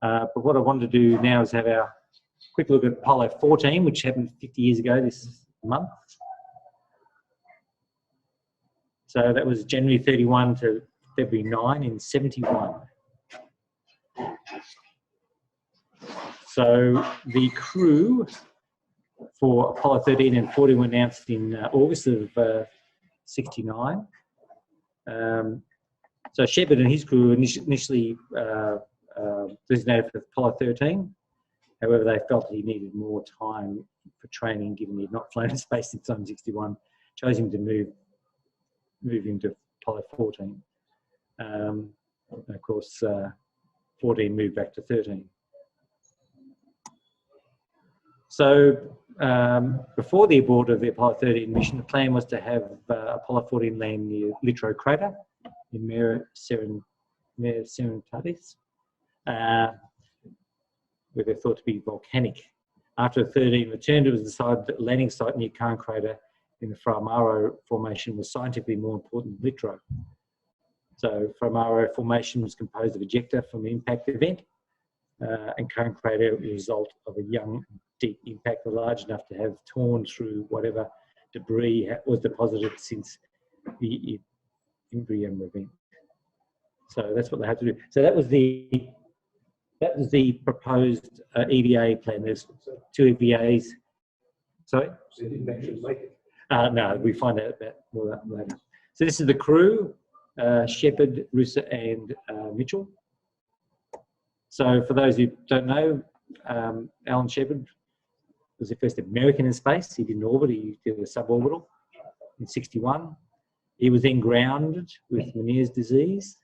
But what I wanted to do now is have our quick look at Apollo 14, which happened 50 years ago this month. So that was January 31 to February 9 in 71. So the crew for Apollo 13 and 14 were announced in August of 69. So Shepard and his crew initially designated for Apollo 13. However, they felt he needed more time for training, given he had not flown in space since 1961. Chose him to move into Apollo 14. And of course, 14 moved back to 13. So before the abort of the Apollo 13 mission, the plan was to have Apollo 14 land near Littrow crater in Mare Serenitatis, where they're thought to be volcanic. After 13 returned, it was decided that a landing site near Cairn crater in the Framaro Formation was scientifically more important than Littrow. So Framaro Formation was composed of ejecta from an impact event, and Cairn crater was a result of a young, deep impact large enough to have torn through whatever debris was deposited since the Imbrium event. So that's what they had to do. So that was the proposed EVA plan. There's 2 EVAs. Sorry? So you didn't actually make it? No, we find out about more of that later. So this is the crew, Shepard, Russa and Mitchell. So for those who don't know, Alan Shepard was the first American in space. He didn't orbit, he did a suborbital in 61. He was then grounded with Meniere's disease,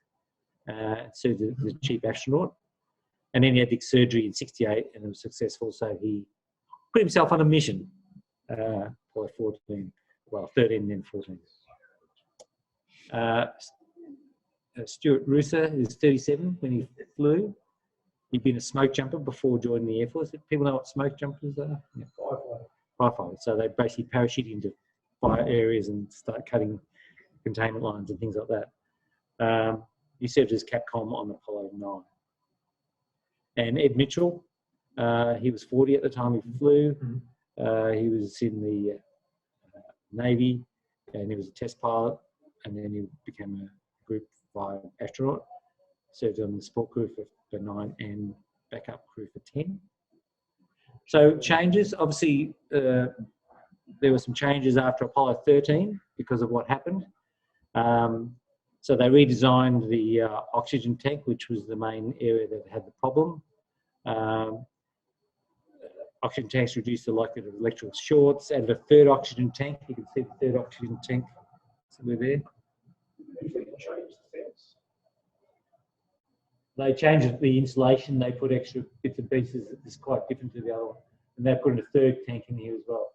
so the chief astronaut. And then he had surgery in 68 and it was successful, so he put himself on a mission for 14, well, 13 and then 14. Stuart Russa is 37 when he flew. He'd been a smoke jumper before joining the Air Force. People know what smoke jumpers are? Yeah. Firefighters. So they basically parachute into fire areas and start cutting containment lines and things like that. He served as Capcom on Apollo 9. And Ed Mitchell, he was 40 at the time he flew. He was in the Navy and he was a test pilot, and then he became a Group 5 astronaut. Served on the support crew for 9 and backup crew for 10. So changes, obviously there were some changes after Apollo 13 because of what happened. So they redesigned the oxygen tank, which was the main area that had the problem. Oxygen tanks reduced the likelihood of electrical shorts, added a 3rd oxygen tank. You can see the 3rd oxygen tank somewhere there. They changed the insulation, they put extra bits and pieces that's quite different to the other one. And they put in a 3rd tank in here as well.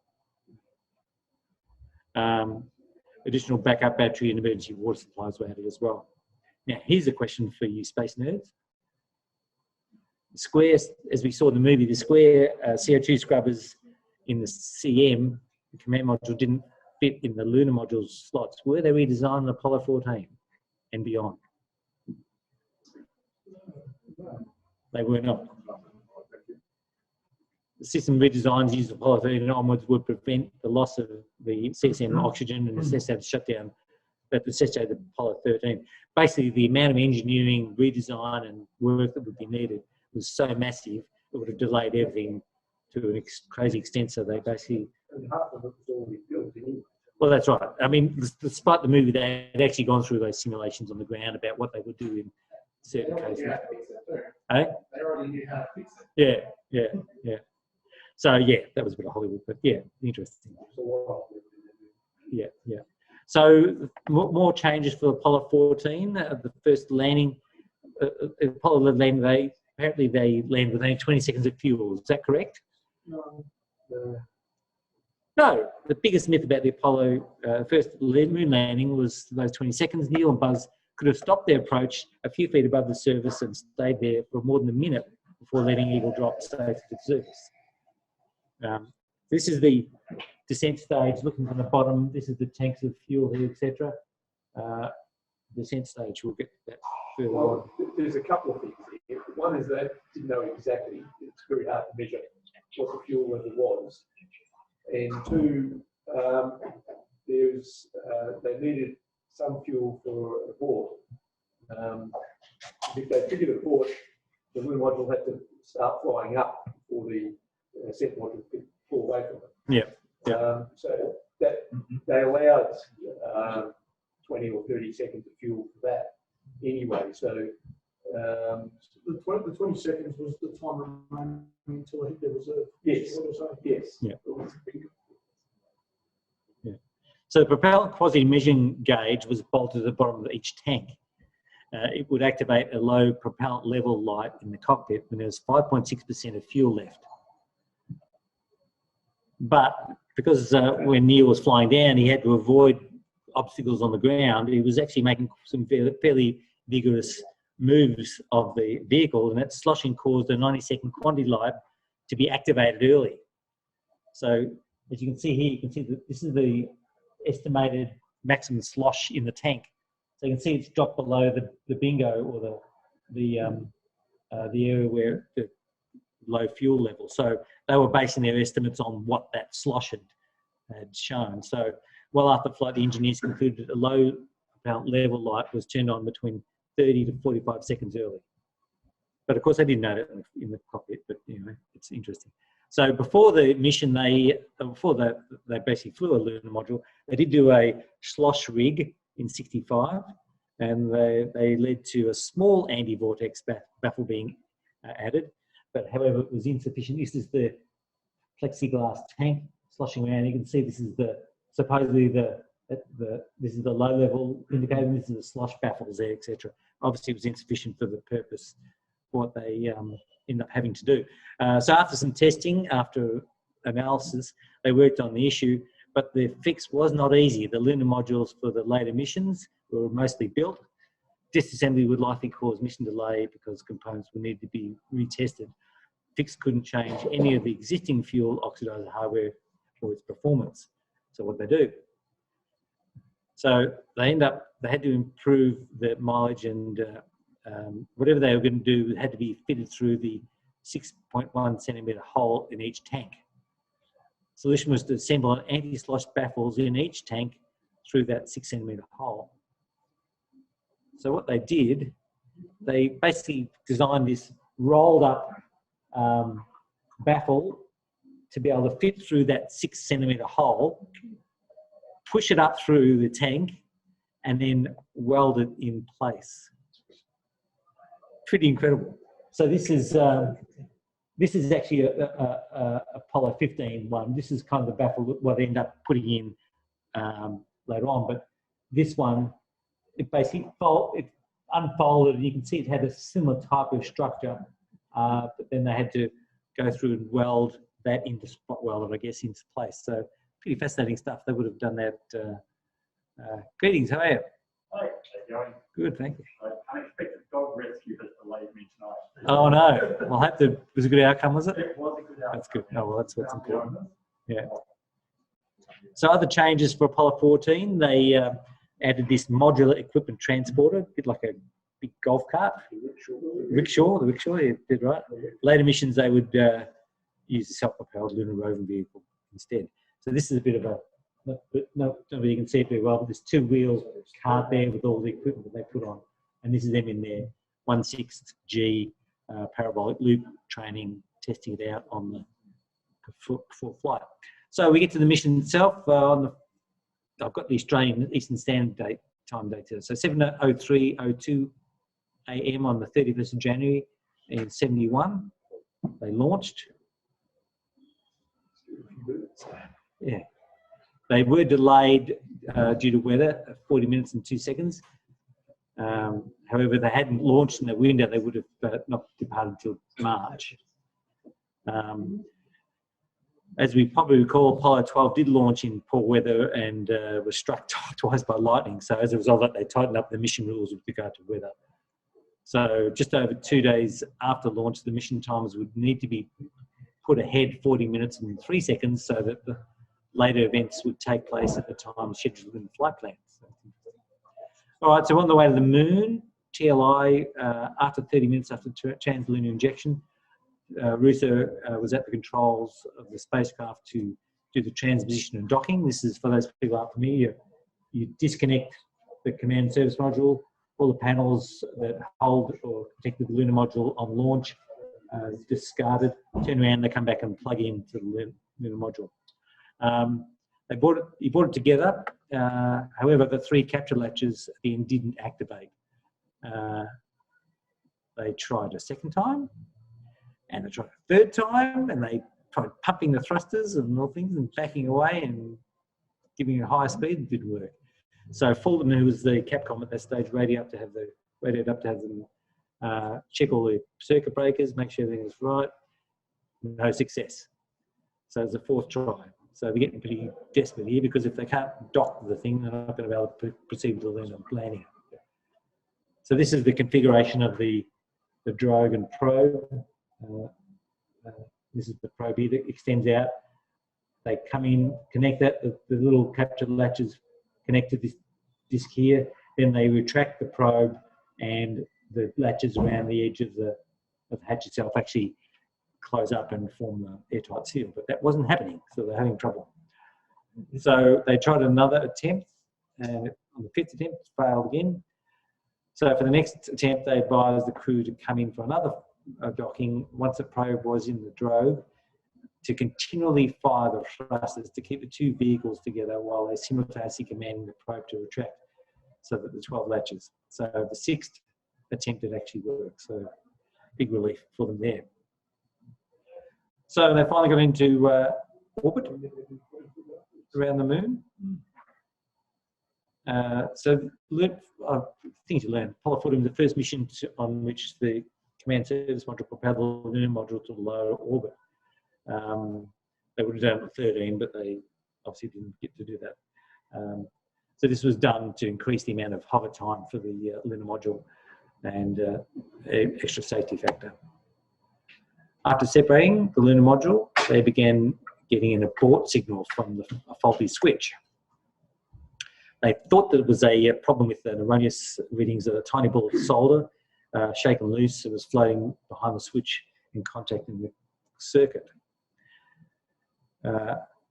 Additional backup battery and emergency water supplies were added as well. Now, here's a question for you space nerds. The square, as we saw in the movie, the square CO2 scrubbers in the CM, the command module, didn't fit in the lunar module's slots. Were they redesigned in Apollo 14 and beyond? They were not. The system redesigns used Apollo 13 onwards would prevent the loss of the CSM oxygen and necessitate the shutdown that necessitated Apollo 13. Basically, the amount of engineering, redesign and work that would be needed was so massive, it would have delayed everything to a crazy extent, so they basically... Well, that's right. I mean, despite the movie, they had actually gone through those simulations on the ground about what they would do in certain cases. Eh? They already knew how to fix it. Yeah. So, yeah, that was a bit of Hollywood, but yeah, interesting. Yeah. So, more changes for Apollo 14. The first landing, Apollo landing, apparently they landed with only 20 seconds of fuel. Is that correct? No, the biggest myth about the Apollo first moon landing was those 20 seconds. Neil and Buzz could have stopped their approach a few feet above the surface and stayed there for more than a minute before letting Eagle drop safely to the surface. This is the descent stage, looking from the bottom. This is the tanks of fuel here, etc. descent stage. We'll get that further on. Well, there's a couple of things here. One is that I didn't know exactly. It's very hard to measure what the fuel level was. And two, they needed some fuel for abort. If they figured abort, the lunar module had to start flying up before the ascent module could pull away from it. Yeah. So that they allowed 20 or 30 seconds of fuel for that anyway. So the 20 seconds was the time remaining until they hit their reserve. yes, yes. Yeah. So the propellant quantity measuring gauge was bolted at the bottom of each tank. It would activate a low propellant level light in the cockpit when there was 5.6% of fuel left. But because when Neil was flying down, he had to avoid obstacles on the ground, he was actually making some fairly vigorous moves of the vehicle, and that sloshing caused a 90-second quantity light to be activated early. So as you can see here, you can see that this is the estimated maximum slosh in the tank. So you can see it's dropped below the bingo or the area where the low fuel level. So they were basing their estimates on what that slosh had shown. So well after flight, the engineers concluded a low propellant level light was turned on between 30 to 45 seconds early. But of course, they didn't know that in the cockpit, but you know, it's interesting. So before the mission, they basically flew a lunar module, they did do a slosh rig in 65, and they led to a small anti-vortex baffle being added, but however, it was insufficient. This is the plexiglass tank sloshing around. You can see this is supposedly this is the low level indicator, this is the slosh baffles there, etc. Obviously, it was insufficient for the purpose what they end up having to do. So after some testing, after analysis, they worked on the issue, but the fix was not easy. The lunar modules for the later missions were mostly built. Disassembly would likely cause mission delay because components would need to be retested. Fix couldn't change any of the existing fuel oxidizer hardware for its performance. So what they do? So they had to improve the mileage, and whatever they were going to do had to be fitted through the 6.1 centimetre hole in each tank. Solution was to assemble anti-slosh baffles in each tank through that 6 centimetre hole. So what they did, they basically designed this rolled up baffle to be able to fit through that 6 centimetre hole, push it up through the tank, and then weld it in place. Pretty incredible. So this is actually a Apollo 15 one. This is kind of the baffle what they end up putting in later on. But this one, it basically unfolded, and you can see it had a similar type of structure, but then they had to go through and weld that into spot welded, I guess, into place. So pretty fascinating stuff. They would have done that. Greetings, how are you? Hi, how's it going? Good, thank you. Unexpected dog rescue has delayed me tonight. Oh no! Well, I hope it was a good outcome, was it? It was a good outcome. That's good. Oh well, that's what's important. Yeah. So other changes for Apollo 14, they added this modular equipment transporter, a bit like a big golf cart. Rickshaw, you did right. Later missions, they would use a self-propelled lunar roving vehicle instead. So this is a bit of a, nobody you can see it very well, but there's two-wheel cart there with all the equipment that they put on. And this is them in their 1/6 G parabolic loop training, testing it out on the before flight. So we get to the mission itself. I've got the Australian Eastern Standard Time date here. So 7:03:02 a.m. on the 31st of January in 71, they launched. Yeah. They were delayed due to weather, 40 minutes and 2 seconds. However, they hadn't launched in the window, they would have not departed until March. As we probably recall, Apollo 12 did launch in poor weather and was struck twice by lightning. So as a result of that, they tightened up the mission rules with regard to weather. So just over 2 days after launch, the mission times would need to be put ahead 40 minutes and 3 seconds so that the later events would take place at the time scheduled in the flight plan. All right, so on the way to the moon, TLI, after 30 minutes after translunar injection, Russo was at the controls of the spacecraft to do the transposition and docking. This is, for those people who aren't familiar, you disconnect the command service module, all the panels that hold or protect the lunar module on launch, discarded, turn around, they come back and plug into the lunar module. He brought it together. However, the 3 capture latches at the end didn't activate. They tried a second time, and they tried a third time, and they tried pumping the thrusters and all things and backing away and giving it a higher speed. It didn't work. So Fulton, who was the Capcom at that stage, radioed up to have them check all the circuit breakers, make sure everything was right. No success. So it was the 4th try. So we're getting pretty desperate here, because if they can't dock the thing, they're not going to be able to proceed with the lunar landing. So this is the configuration of the drogue and probe. This is the probe here that extends out. They come in, connect that, the little capture latches connect to this disc here. Then they retract the probe, and the latches around the edge of the hatch itself actually close up and form the airtight seal. But that wasn't happening, so they're having trouble. So they tried another attempt, and on the 5th attempt, it failed again. So for the next attempt, they advised the crew to come in for another docking once the probe was in the drogue, to continually fire the thrusters to keep the 2 vehicles together while they simultaneously commanding the probe to retract, so that the 12 latches. So the 6th attempt, it actually worked. So big relief for them there. So they finally got into orbit around the moon. So things to learn. Apollo 14 was the first mission on which the command service module propelled the lunar module to the lower orbit. They would have done it at 13, but they obviously didn't get to do that. So this was done to increase the amount of hover time for the lunar module and extra safety factor. After separating the lunar module, they began getting an abort signal from a faulty switch. They thought that it was a problem with the erroneous readings of a tiny ball of solder shaken loose. It was floating behind the switch in contact in the circuit.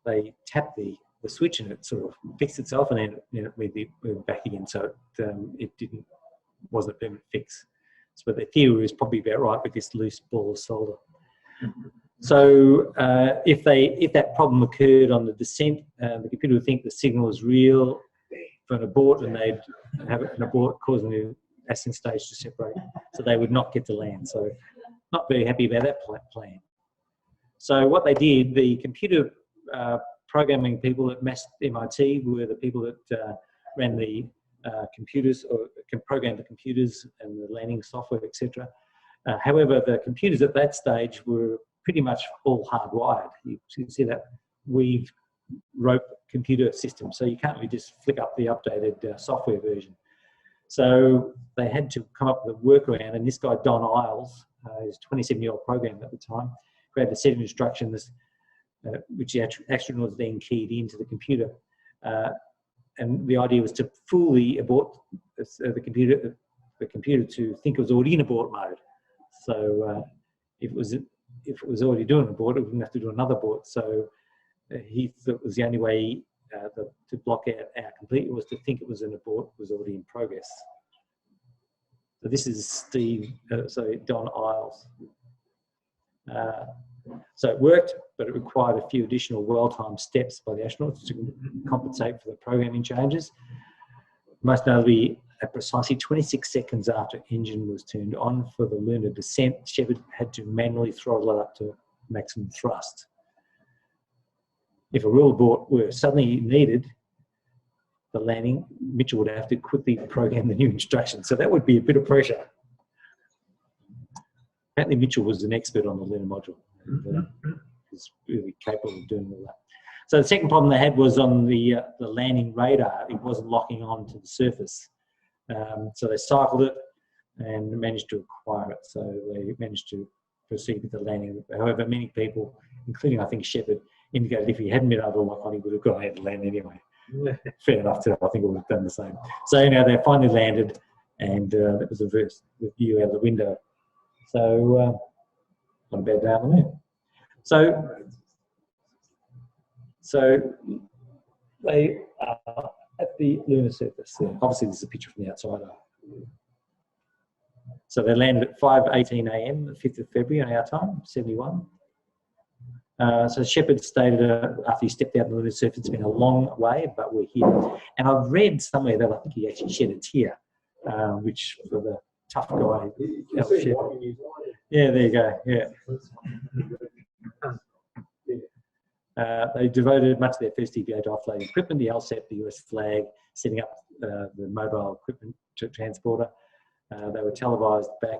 They tapped the switch, and it sort of fixed itself, and then it went back again. So it wasn't a permanent fix. So the theory was probably about right with this loose ball of solder. So if that problem occurred on the descent, the computer would think the signal was real for an abort, and they'd have an abort causing the ascent stage to separate, so they would not get to land. So not very happy about that plan. So what they did, the computer programming people at MIT were the people that ran the computers, or can program the computers and the landing software, etc. However, the computers at that stage were pretty much all hardwired. You see that weave rope computer system, so you can't really just flick up the updated software version. So they had to come up with a workaround, and this guy, Don Isles, is a 27-year-old programmer at the time, created a set of instructions which the astronauts then keyed into the computer. And the idea was to fully abort the computer to think it was already in abort mode. So if it was already doing abort, it wouldn't have to do another abort. So he thought it was the only way to block out completely was to think it was an abort was already in progress. So this is Don Isles. So it worked, but it required a few additional well-timed steps by the astronauts to compensate for the programming changes. Most notably, at precisely 26 seconds after engine was turned on for the lunar descent, Shepard had to manually throttle it up to maximum thrust. If a real abort were suddenly needed, the landing, Mitchell would have to quickly program the new instructions. So that would be a bit of pressure. Apparently Mitchell was an expert on the lunar module. And, was really capable of doing all that. So the second problem they had was on the landing radar. It wasn't locking on to the surface. So they cycled it and managed to acquire it. So they managed to proceed with the landing. However, many people, including I think Shepard, indicated if he hadn't been able to lock on, he would have gone ahead and land anyway. Fair enough too. I think we would have done the same. So anyhow, they finally landed, and that was the view out of the window. So not a bad day on the moon. So they are at the lunar surface. Obviously, this is a picture from the outside. So they landed at 5:18 a.m. the 5th of February on our time, 71. So Shepard stated after he stepped out on the lunar surface, it's been a long way, but we're here. And I've read somewhere that I think he actually shed a tear, which for the tough guy. Yeah, there you go. Yeah. They devoted much of their first EVA to offloading equipment, the LSAT, the US flag, setting up the mobile equipment transporter. They were televised back.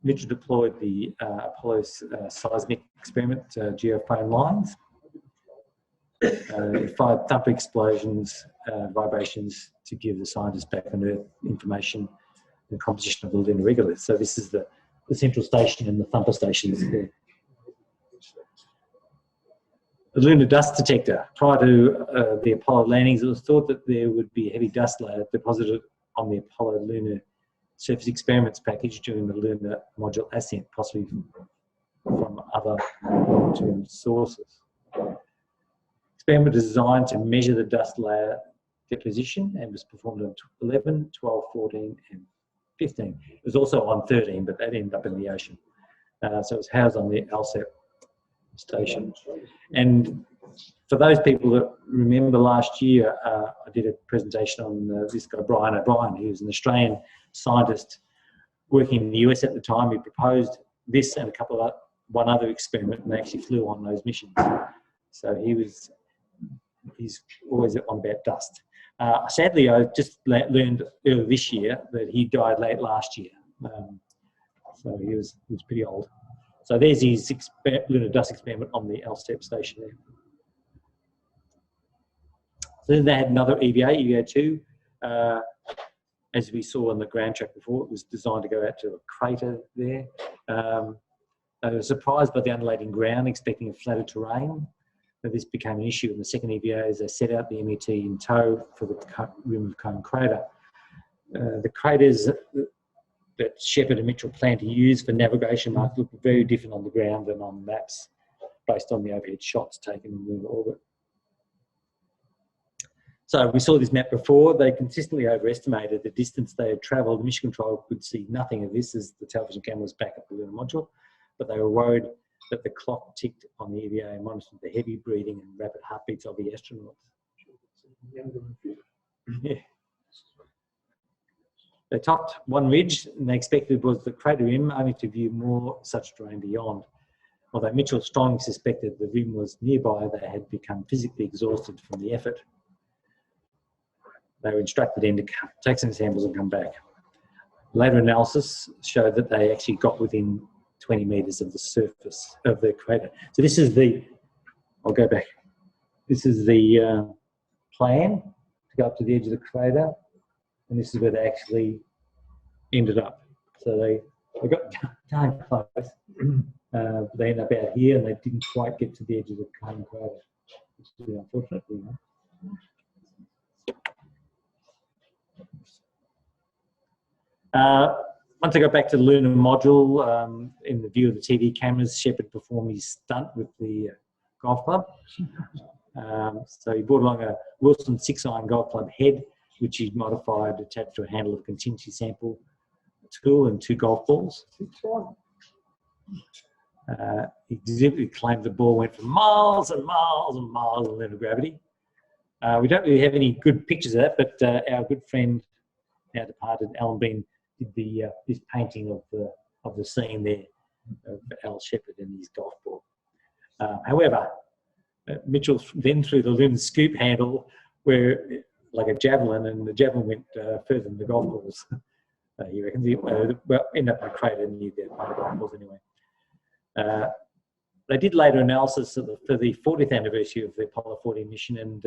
Mitchell deployed the Apollo seismic experiment, geophone lines. It fired thumper explosions, vibrations to give the scientists back on Earth information and composition of the lunar regolith. So this is the central station and the thumper stations there. The lunar dust detector. Prior to the Apollo landings, it was thought that there would be a heavy dust layer deposited on the Apollo lunar surface experiments package during the lunar module ascent, possibly from other long-term sources. Experiment was designed to measure the dust layer deposition and was performed on 11, 12, 14 and 15. It was also on 13, but that ended up in the ocean. So it was housed on the LSAT station. And for those people that remember last year, I did a presentation on this guy, Brian O'Brien. He was an Australian scientist working in the US at the time. He proposed this and one other experiment, and they actually flew on those missions. So he's always on about dust. Sadly, I just learned earlier this year that he died late last year. So he was pretty old. So there's his lunar dust experiment on the LSAT station there. So then they had another EVA, EVA2. As we saw on the ground track before, it was designed to go out to a crater there. They were surprised by the undulating ground, expecting a flatter terrain. But this became an issue in the second EVA as they set out the MET in tow for the rim of Cone Crater. The craters that Shepard and Mitchell planned to use for navigation marks look very different on the ground than on maps based on the overhead shots taken in lunar orbit. So we saw this map before. They consistently overestimated the distance they had travelled. Mission Control could see nothing of this as the television camera was back at the lunar module, but they were worried that the clock ticked on the EVA and monitored the heavy breathing and rapid heartbeats of the astronauts. Yeah. They topped one ridge and they expected was the crater rim, only to view more such terrain beyond. Although Mitchell strongly suspected the rim was nearby, they had become physically exhausted from the effort. They were instructed then to take some samples and come back. Later analysis showed that they actually got within 20 metres of the surface of the crater. So this is I'll go back. This is the plan to go up to the edge of the crater, and this is where they actually ended up. So they got darn close. They ended up out here and they didn't quite get to the edge of the Cone Crater, which is unfortunate. Once I got back to the lunar module, in the view of the TV cameras, Shepard performed his stunt with the golf club. So he brought along a Wilson 6-iron golf club head, which he'd modified, attached to a handle of contingency sample tool and 2 golf balls. He deliberately claimed the ball went for miles and miles and miles in lunar gravity. We don't really have any good pictures of that, but our good friend, now departed, Alan Bean, did this painting of the scene there of Al Shepard and his golf ball. However, Mitchell then threw the lunar scoop handle where like a javelin, and the javelin went further than the golf balls. He reckons ended up in a crater near the golf balls anyway. They did later analysis for the 40th anniversary of the Apollo 14 mission, and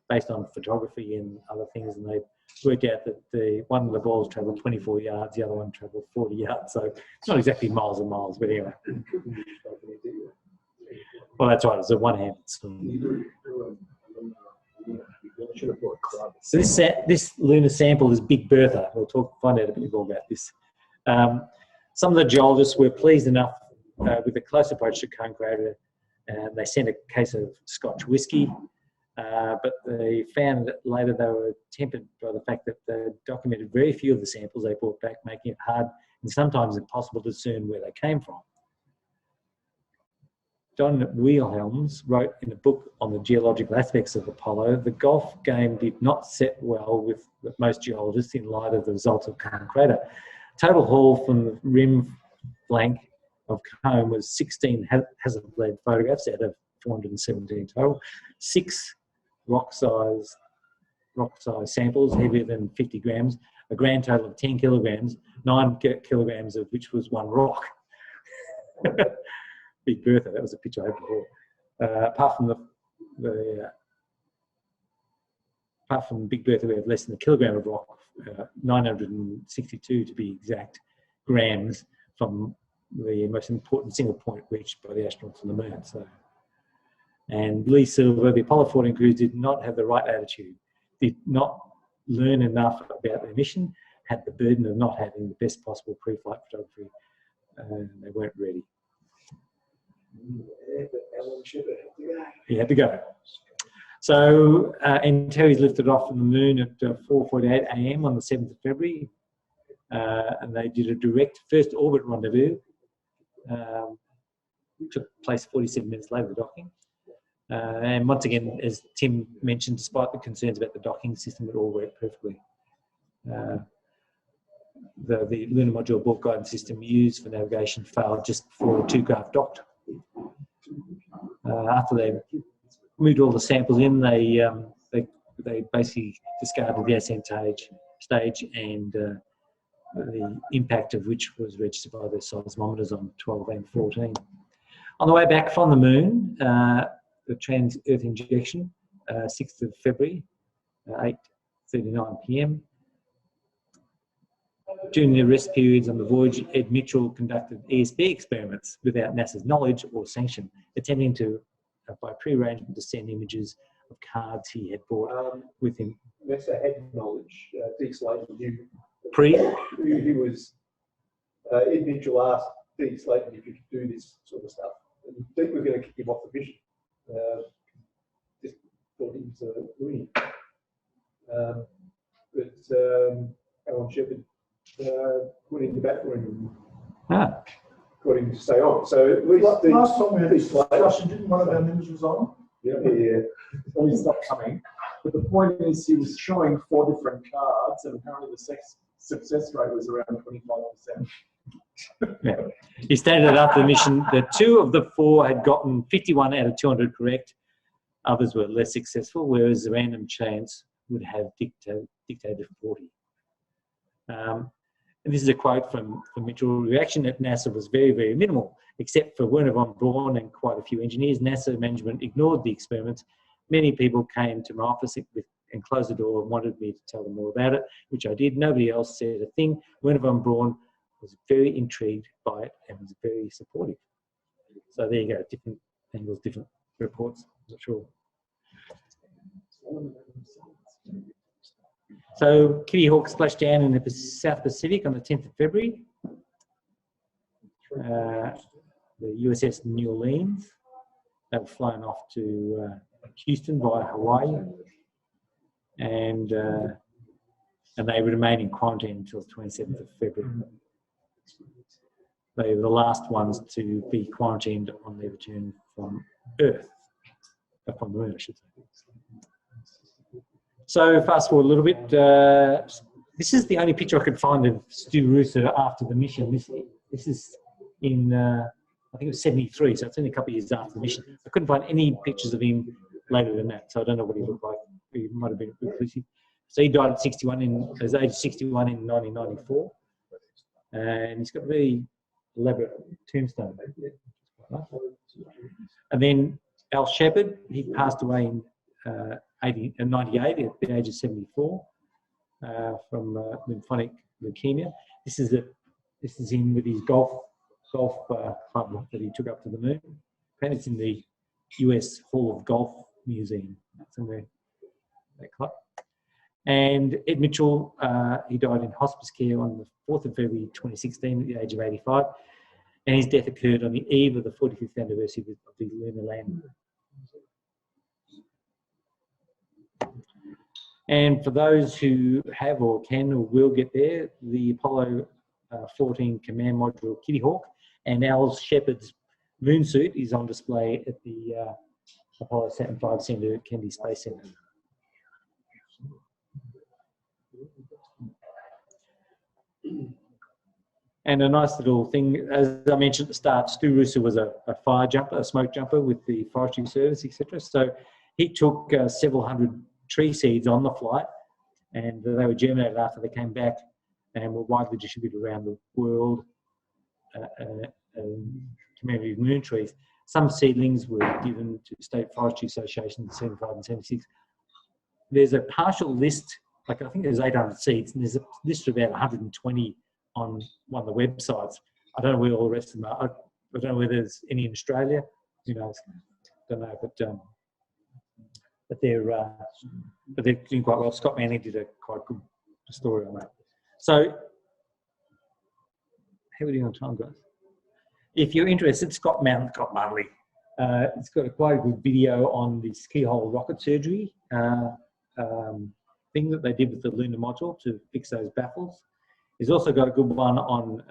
based on photography and other things, and they worked out that one of the balls travelled 24 yards, the other one travelled 40 yards. So it's not exactly miles and miles, but anyway. Well, that's right. It's a one-handed swim. So this lunar sample is Big Bertha. We'll find out a bit more about this. Some of the geologists were pleased enough with a close approach to cone crater, and they sent a case of Scotch whisky. But they found that later they were tempered by the fact that they documented very few of the samples they brought back, making it hard and sometimes impossible to discern where they came from. John Wheelhelms wrote in a book on the geological aspects of Apollo, the golf game did not set well with most geologists in light of the results of Cone Crater. Total haul from the rim flank of Cone was 16 hazard-led photographs out of 417 total, 6 rock-size samples heavier than 50 grams, a grand total of 10 kilograms, 9 kilograms of which was one rock. Big Bertha, that was a picture I had before. Apart from Big Bertha, we have less than a kilogram of rock, 962 to be exact grams from the most important single point reached by the astronauts on the moon. So, and Lee Silver, the Apollo 14 crew did not have the right attitude, did not learn enough about their mission, had the burden of not having the best possible pre-flight photography, and they weren't ready. He had to go. So, and Terry's lifted off from the moon at 4:48 a.m. on the 7th of February, and they did a direct first orbit rendezvous. Took place 47 minutes later, the docking. And once again, as Tim mentioned, despite the concerns about the docking system, it all worked perfectly. The lunar module abort guidance system used for navigation failed just before the two craft docked. After they moved all the samples in, they basically discarded the ascent stage and the impact of which was registered by the seismometers on 12 and 14. On the way back from the moon, the trans-Earth injection, 6th of February, 8:39 p.m. During the rest periods on the voyage, Ed Mitchell conducted ESP experiments without NASA's knowledge or sanction, attempting to, by pre-arrangement, to send images of cards he had brought with him. NASA had knowledge. D. Slayton knew. He was. Ed Mitchell asked D. Slayton if he could do this sort of stuff, and Dick was going to kick him off the mission. Just thought he was a loony. But Alan Shepard put in the bat for him and got him to stay on. So at least last time we had this discussion, didn't one of our members resign? Yeah. So he stopped coming. But the point is, he was showing 4 different cards, and apparently the success rate was around 25%. Yeah. He stated after the mission that 2 of the 4 had gotten 51 out of 200 correct. Others were less successful, whereas the random chance would have dictated 40. And this is a quote from Mitchell. Reaction at NASA was very, very minimal, except for Werner von Braun and quite a few engineers. NASA management ignored the experiments. Many people came to my office and closed the door and wanted me to tell them more about it, which I did. Nobody else said a thing. Werner von Braun was very intrigued by it and was very supportive. So there you go, different angles, different reports, I'm not sure. So Kitty Hawk splashed down in the South Pacific on the 10th of February. The USS New Orleans, they were flown off to Houston via Hawaii, and they would remain in quarantine until the 27th of February. They were the last ones to be quarantined on their return from Earth, from the moon, I should say. So fast forward a little bit. This is the only picture I could find of Stu Rooser after the mission. This is in, I think it was 73, so it's only a couple of years after the mission. I couldn't find any pictures of him later than that, so I don't know what he looked like. He might have been reclusive. So he died at 61 at his age 61 in 1994. And he's got a very elaborate tombstone. And then Al Shepard, he passed away in 98 at the age of 74 from lymphocytic leukemia. This is him with his golf club that he took up to the moon. And it's in the US Hall of Golf Museum, somewhere that club. And Ed Mitchell, he died in hospice care on the 4th of February 2016 at the age of 85. And his death occurred on the eve of the 45th anniversary of the lunar landing. And for those who have or can or will get there, the Apollo 14 command module Kitty Hawk and Al Shepard's moon suit is on display at the Apollo Saturn V Center at Kennedy Space Center. And a nice little thing, as I mentioned at the start, Stu Rooser was a fire jumper, a smoke jumper with the Forestry Service, etc. So he took several hundred tree seeds on the flight, and they were germinated after they came back and were widely distributed around the world, community of moon trees. Some seedlings were given to State Forestry Association in 75 and 76. There's a partial list, like I think there's 800 seeds, and there's a list of about 120 on one of the websites. I don't know where all the rest of them are. I don't know whether there's any in Australia. Who knows? Don't know, but they're doing quite well. Scott Manley did a quite good story on that. So, how are we doing on time, guys? If you're interested, Scott Manley. It's got a quite good video on the ski hole rocket surgery thing that they did with the lunar module to fix those baffles. He's also got a good one on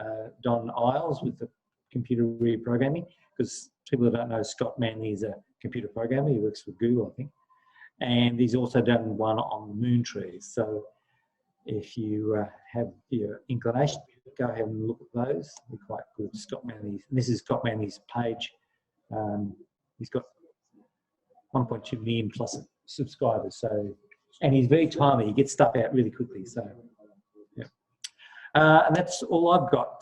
Don Isles with the computer reprogramming, because people that don't know, Scott Manley is a computer programmer. He works for Google, I think. And he's also done one on moon trees. So if you have your inclination, go ahead and look at those. They're quite good. Scott Manley's, and this is Scott Manley's page. He's got 1.2 million plus subscribers. So, and he's very timely. He gets stuff out really quickly. So, yeah. And that's all I've got.